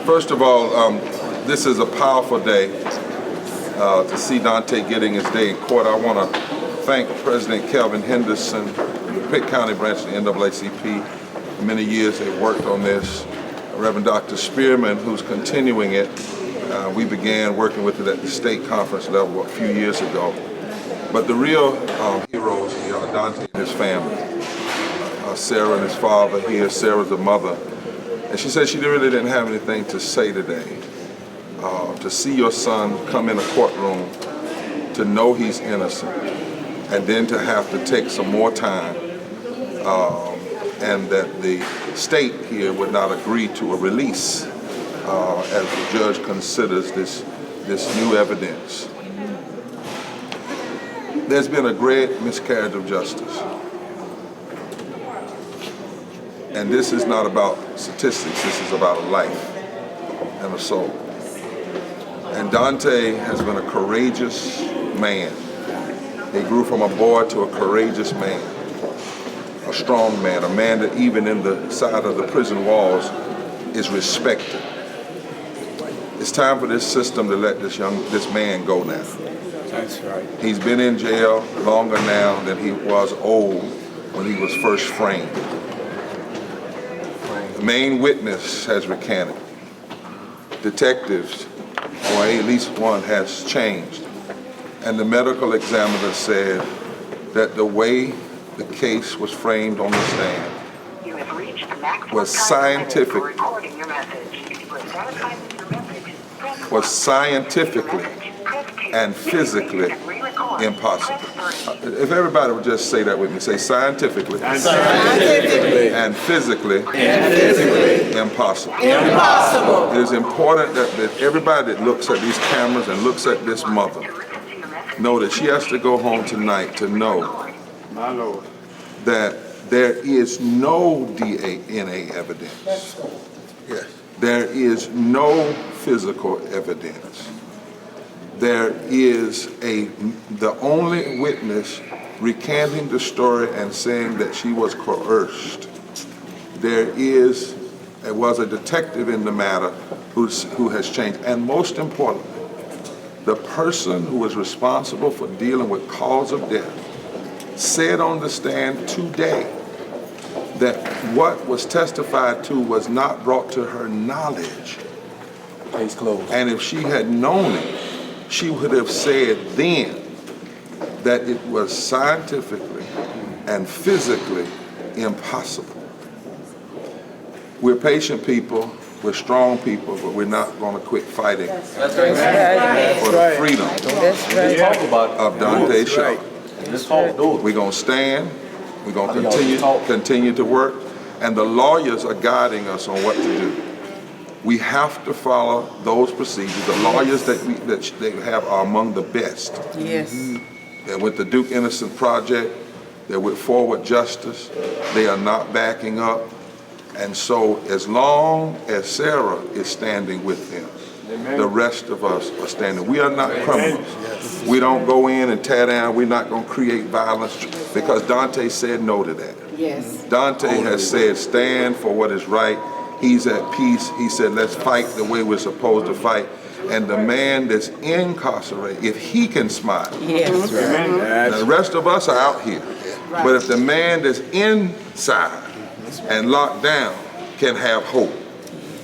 First of all, this is a powerful day to see Dante getting his day in court. I want to thank President Kelvin Henderson, Pitt County branch of the NAACP. For many years they've worked on this. Reverend Dr. Spearman, who's continuing it. We began working with it at the state conference level a few years ago. But the real heroes here are Dante and his family. Sarah and his father here. Sarah's the mother. And she said she really didn't have anything to say today. To see your son come in a courtroom, to know he's innocent, and then to have to take some more time, and that the state here would not agree to a release as the judge considers this new evidence. There's been a great miscarriage of justice. And this is not about statistics, this is about a life and a soul. And Dante has been a courageous man. He grew from a boy to a courageous man, a strong man, a man that even in the side of the prison walls is respected. It's time for this system to let this man go now. That's right. He's been in jail longer now than he was old when he was first framed. The main witness has recanted. Detectives, or at least one, has changed. And the medical examiner said that the way the case was framed on the stand was scientifically and physically impossible. If everybody would just say that with me, say scientifically and physically impossible. It is important that everybody that looks at these cameras and looks at this mother know that she has to go home tonight to know that there is no DNA evidence. Yes. There is no physical evidence. There is the only witness recanting the story and saying that she was coerced. There was a detective in the matter who has changed. And most importantly, the person who was responsible for dealing with cause of death said on the stand today that what was testified to was not brought to her knowledge. Case closed. And if she had known it, she would have said then that it was scientifically and physically impossible. We're patient people, we're strong people, but we're not going to quit fighting for the freedom of Dontae Sharpe. We're going to stand, we're going to continue to work, and the lawyers are guiding us on what to do. We have to follow those procedures. The lawyers that they have are among the best. Yes. They're with the Duke Innocent Project. They're with Forward Justice. They are not backing up. And so as long as Sarah is standing with them, the rest of us are standing. We are not criminals. We don't go in and tear down. We're not going to create violence because Dante said no to that. Yes. Dante has said stand for what is right. He's at peace. He said, let's fight the way we're supposed to fight. And the man that's incarcerated, if he can smile, yes. Now the rest of us are out here. Right. But if the man that's inside and locked down can have hope,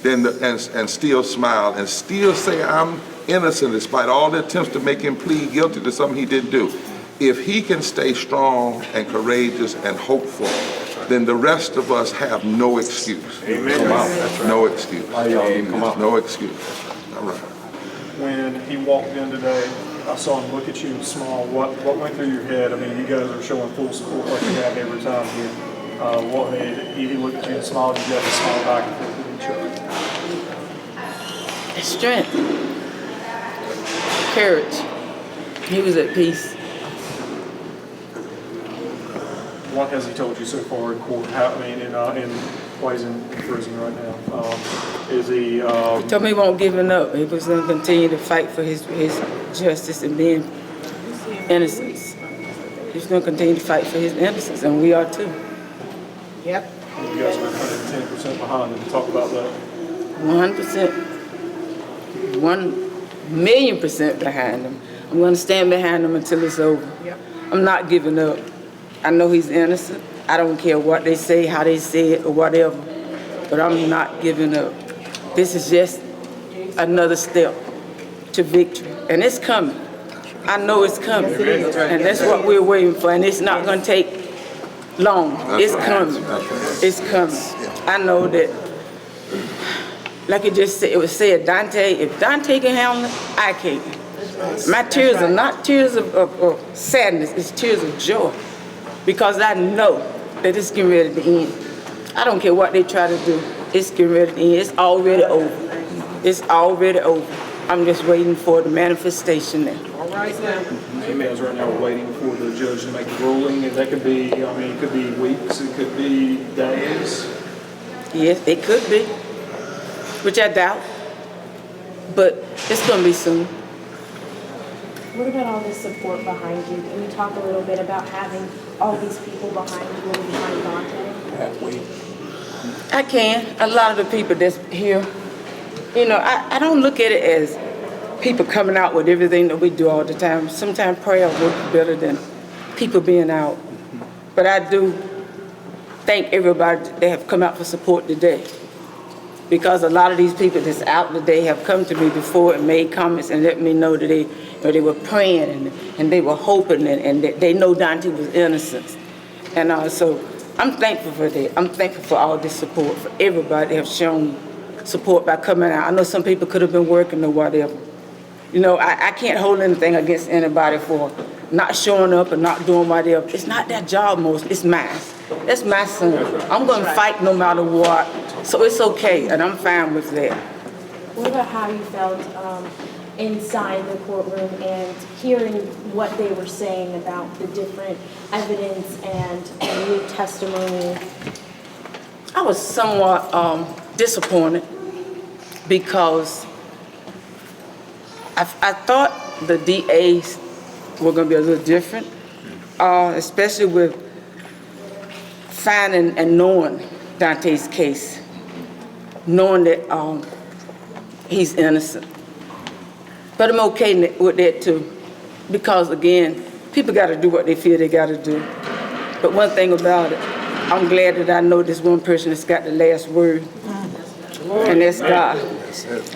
then and still smile and still say, I'm innocent despite all the attempts to make him plead guilty to something he didn't do. If he can stay strong and courageous and hopeful, then the rest of us have no excuse. Amen. No excuse. No excuse. All right. When he walked in today, I saw him look at you and smile. What went through your head? I mean, you guys are showing full support like you have every time here. What made he looked at you and smiled, you guys smiled back and forth with each other? Strength. Courage. He was at peace. What has he told you so far in court? While he's in prison right now, is he? He told me he won't give up. He was going to continue to fight for his justice and being innocence. He's going to continue to fight for his innocence, and we are too. Yep. You guys are 110% behind him. Talk about that. 100%. 1,000,000% behind him. I'm going to stand behind him until it's over. I'm not giving up. I know he's innocent. I don't care what they say, how they say it, or whatever. But I'm not giving up. This is just another step to victory. And it's coming. I know it's coming. And that's what we're waiting for. And it's not going to take long. It's coming. It's coming. I know that, like it just said, it was said, Dante, if Dante can handle it, I can. My tears are not tears of sadness, it's tears of joy. Because I know that it's getting ready to end. I don't care what they try to do, it's getting ready to end. It's already over. It's already over. I'm just waiting for the manifestation now. All right now. Amen. Right now we're waiting for the judge to make a ruling, and that could be, I mean, it could be weeks, it could be days. Yes, it could be, which I doubt, but it's going to be soon. What about all this support behind you? Can you talk a little bit about having all these people behind you and behind Dante? I can. A lot of the people that's here, you know, I don't look at it as people coming out with everything that we do all the time. Sometimes prayer works better than people being out. But I do thank everybody that have come out for support today. Because a lot of these people that's out today have come to me before and made comments and let me know that they were praying and they were hoping and that they know Dante was innocent. And so I'm thankful for that. I'm thankful for all this support, for everybody that have shown support by coming out. I know some people could have been working or whatever. You know, I can't hold anything against anybody for not showing up and not doing whatever. It's not their job most, it's mine. That's my son. I'm going to fight no matter what. So it's okay, and I'm fine with that. What about how you felt inside the courtroom and hearing what they were saying about the different evidence and new testimony? I was somewhat disappointed because I thought the DAs were going to be a little different, especially with finding and knowing Dante's case, knowing that he's innocent. But I'm okay with that too, because again, people got to do what they feel they got to do. But one thing about it, I'm glad that I know this one person that's got the last word, and that's God.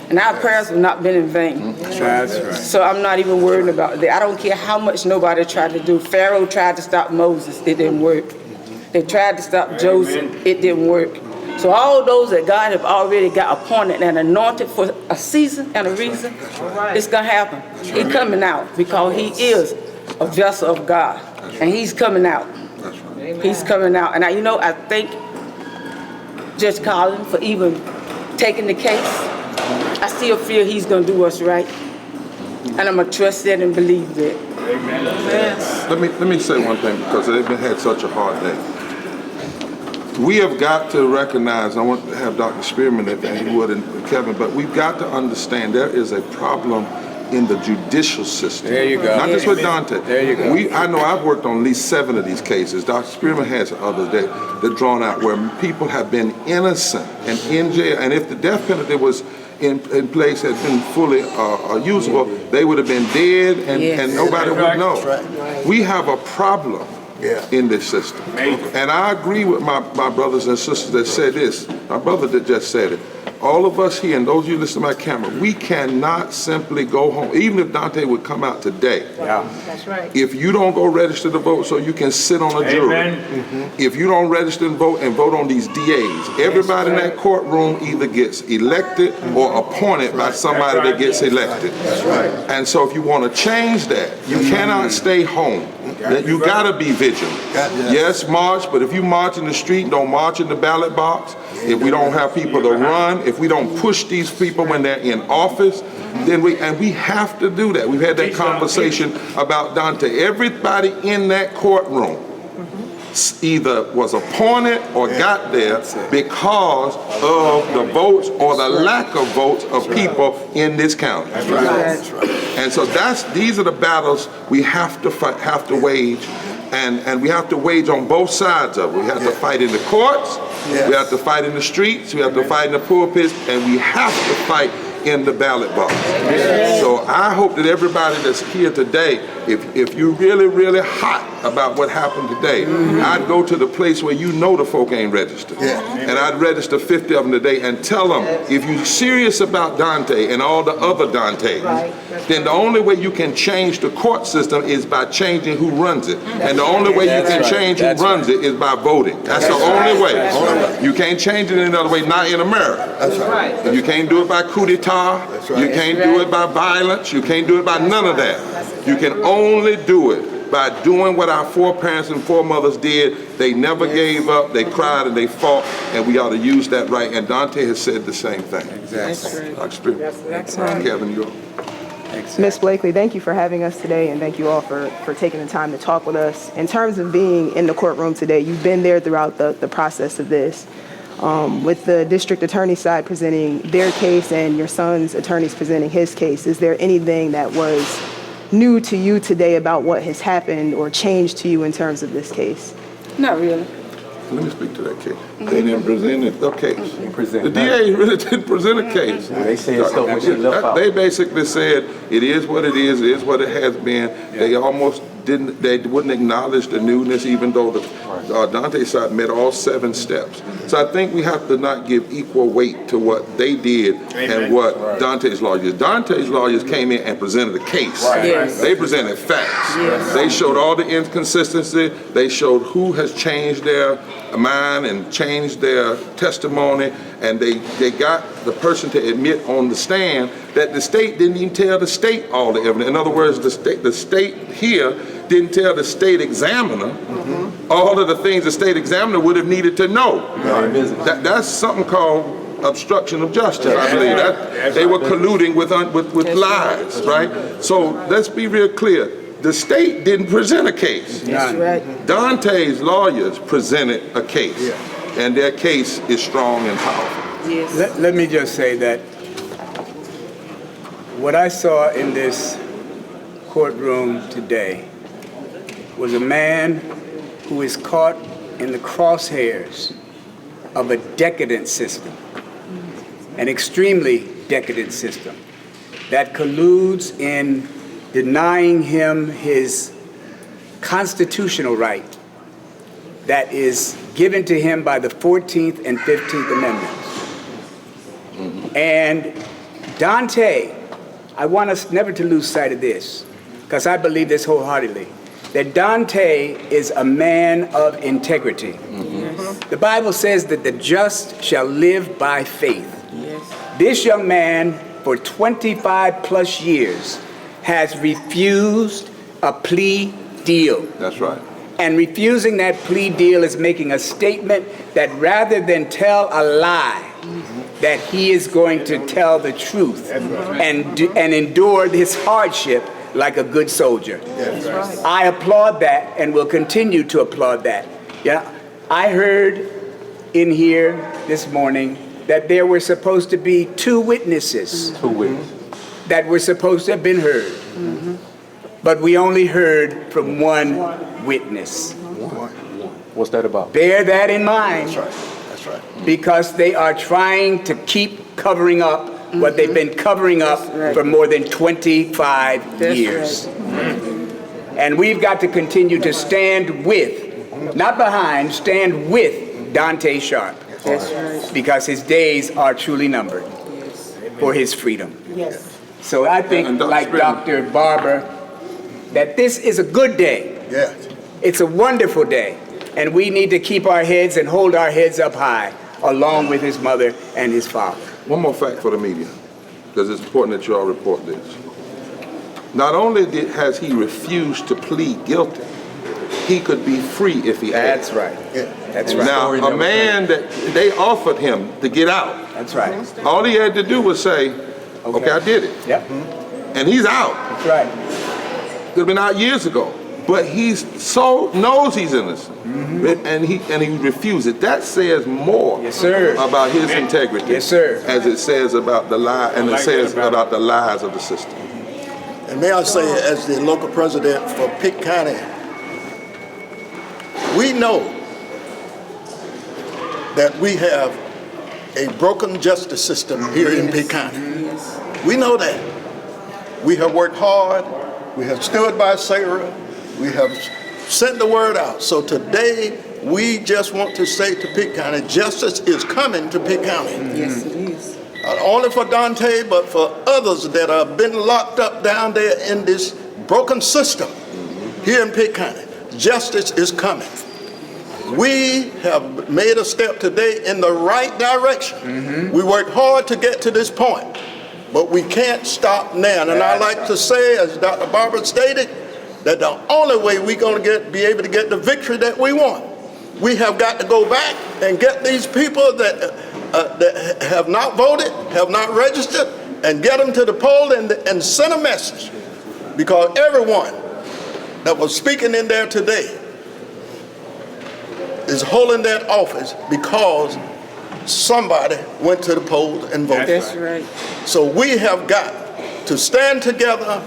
And our prayers have not been in vain. That's right. So I'm not even worried about that. I don't care how much nobody tried to do. Pharaoh tried to stop Moses, it didn't work. They tried to stop Joseph, it didn't work. So all those that God have already got appointed and anointed for a season and a reason, it's gonna happen. He's coming out because he is a vessel of God, and he's coming out. He's coming out, and I thank Judge Collins for even taking the case. I still feel he's gonna do what's right, and I'm gonna trust that and believe that. Let me say one thing, because they've had such a hard day. We have got to recognize, I want to have Dr. Spearman if he would and Kevin, but we've got to understand there is a problem in the judicial system. There you go. Not just with Dante. There you go. I know I've worked on at least 7 of these cases. Dr. Spearman has others that drawn out where people have been innocent and in jail, and if the death penalty was in place had been fully usable, they would have been dead and nobody would know. We have a problem in this system. And I agree with my brothers and sisters that said this. My brother that just said it. All of us here, and those of you listening to my camera, we cannot simply go home. Even if Dante would come out today, That's right. if you don't go register to vote so you can sit on a jury, if you don't register and vote on these DAs, everybody in that courtroom either gets elected or appointed by somebody that gets elected. And so if you want to change that, you cannot stay home. You gotta be vigilant. Yes, march, but if you march in the street, don't march in the ballot box. If we don't have people to run, if we don't push these people when they're in office, then we have to do that. We've had that conversation about Dante. Everybody in that courtroom either was appointed or got there because of the votes or the lack of votes of people in this county. That's right. And so these are the battles we have to fight, have to wage, and we have to wage on both sides of it. We have to fight in the courts, we have to fight in the streets, we have to fight in the pulpits, and we have to fight in the ballot box. So I hope that everybody that's here today, if you're really, really hot about what happened today, I'd go to the place where you know the folk ain't registered. And I'd register 50 of them today and tell them, if you're serious about Dante and all the other Dantes, then the only way you can change the court system is by changing who runs it. And the only way you can change who runs it is by voting. That's the only way. You can't change it any other way, not in America. You can't do it by coup d'etat. You can't do it by violence. You can't do it by none of that. You can only do it by doing what our foreparents and foremothers did. They never gave up, they cried and they fought, and we ought to use that right. And Dante has said the same thing. Exactly. Kevin, you're Ms. Blakely, thank you for having us today, and thank you all for taking the time to talk with us. In terms of being in the courtroom today, you've been there throughout the process of this. With the district attorney's side presenting their case and your son's attorneys presenting his case, is there anything that was new to you today about what has happened or changed to you in terms of this case? Not really. Let me speak to that case. They didn't present a case. The DA really didn't present a case. They said stuff when she left out. They basically said, it is what it is what it has been. They almost didn't, they wouldn't acknowledge the newness, even though the Dontae Sharpe met all 7 steps. So I think we have to not give equal weight to what they did and what Dante's lawyers did. Dante's lawyers came in and presented a case. They presented facts. They showed all the inconsistency. They showed who has changed their mind and changed their testimony, and they got the person to admit on the stand that the state didn't even tell the state all the evidence. In other words, the state here didn't tell the state examiner all of the things the state examiner would have needed to know. That's something called obstruction of justice, I believe. That they were colluding with lies, right? So let's be real clear. The state didn't present a case. Dante's lawyers presented a case, and their case is strong and powerful. Let me just say that what I saw in this courtroom today was a man who is caught in the crosshairs of a decadent system, an extremely decadent system that colludes in denying him his constitutional right that is given to him by the 14th and 15th Amendments. And Dante, I want us never to lose sight of this, because I believe this wholeheartedly, that Dante is a man of integrity. The Bible says that the just shall live by faith. This young man, for 25 plus years, has refused a plea deal. That's right. And refusing that plea deal is making a statement that rather than tell a lie, that he is going to tell the truth and endure this hardship like a good soldier. I applaud that and will continue to applaud that. I heard in here this morning that there were supposed to be 2 witnesses that were supposed to have been heard. But we only heard from 1 witness. What's that about? Bear that in mind. That's right. Because they are trying to keep covering up what they've been covering up for more than 25 years. And we've got to continue to stand with, not behind, stand with Dontae Sharpe. Because his days are truly numbered for his freedom. So I think, like Dr. Barber, that this is a good day. It's a wonderful day. And we need to keep our heads and hold our heads up high, along with his mother and his father. One more fact for the media, because it's important that you all report this. Not only has he refused to plead guilty, he could be free if he had. That's right. That's right. Now, a man that they offered him to get out. That's right. All he had to do was say, okay, I did it. And he's out. That's right. Could have been out years ago. But he's so knows he's innocent, and he refused it. That says more about his integrity, as it says about the lie, and it says about the lies of the system. And may I say, as the local president for Pitt County, we know that we have a broken justice system here in Pitt County. We know that. We have worked hard. We have stood by Sarah. We have sent the word out. So today, we just want to say to Pitt County, justice is coming to Pitt County. Yes, it is. Not only for Dante, but for others that have been locked up down there in this broken system here in Pitt County. Justice is coming. We have made a step today in the right direction. We worked hard to get to this point, but we can't stop now. And I like to say, as Dr. Barber stated, that the only way we're going to be able to get the victory that we want, we have got to go back and get these people that have not voted, have not registered, and get them to the poll and send a message. Because everyone that was speaking in there today is holding that office because somebody went to the polls and voted. That's right. So we have got to stand together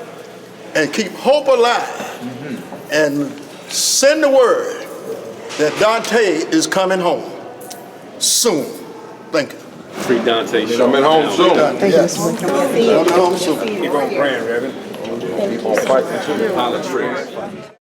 and keep hope alive and send the word that Dante is coming home soon. Thank you. Free Dontae Sharpe. Coming home soon. Yes. Coming home soon. Keep on praying, Reverend. Thank you. Keep on fighting until the politics.